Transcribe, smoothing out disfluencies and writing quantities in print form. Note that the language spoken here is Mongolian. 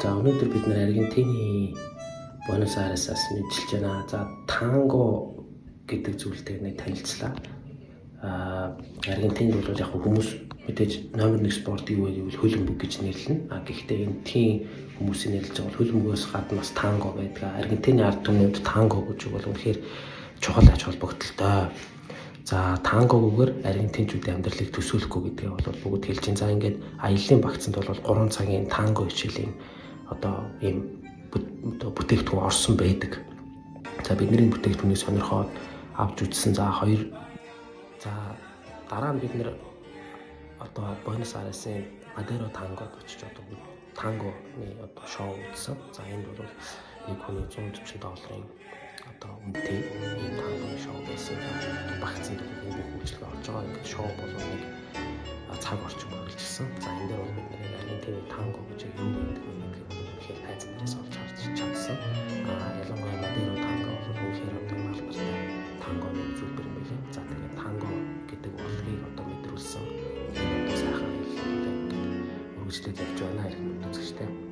За өнөөдөр бид нэр Аргентины Буэнос Айресаас мэдчилж байна. За танго гэдэг зүйлтэй нэг танилцлаа. Аргентинд бол яг хүмүүс мэдээж номер 1 спорт юу вэ гэвэл хөлбөмбөг гэж нэрлэнэ. Гэхдээ энэ тийм хүмүүсийн нэрлэж байгаа хөлбөмбөгөөс гадна бас танго байдаг. Аргентины ард түмнүүд танго гэж бол үнэхээр чухал ач холбогдолтой. За тангогоор аргентинчүүдийн амьдралыг төсөөлөхгүй гэдгээ бол бүгд хэлж байна. За ингээд аяллаа багцанд бол 3 цагийн танго хичээлийн одоо ийм бүтээгдэхүүн орсон байдаг. За бидний бүтээгдэхүүнийг сонирхоод авч үзсэн. За дараа нь бид нэр одоо Буэнос Айресын Мадеро тангод очиж одоо тангоны одоо шоу үзсэн. За энд бол нэг хүний $140 одоо үнэтэй ийм тангоны шоу байсан. Багцанд бол энэ бүх үйлчлэг орж байгаа. Ингээд шоу бол нэг цаг орчим үргэлжилсэн. За энэ дээр бол бид нэр Аргентины танго гэж юу гэдэг вэ гэдгийг үнэхээр тайз нараас олж харж чадсан. Ялангуяа Мадеро танго бол үнэхээр одоо албартай тангоны зүйлбэр юм билээ. За тэгээд танго гэдэг урлагийг одоо мэдрүүлсэн. Энэ одоо сайхан хэллэгтэй ингээд үргэлжлээд явж байна хэрэг үзэгчтэй.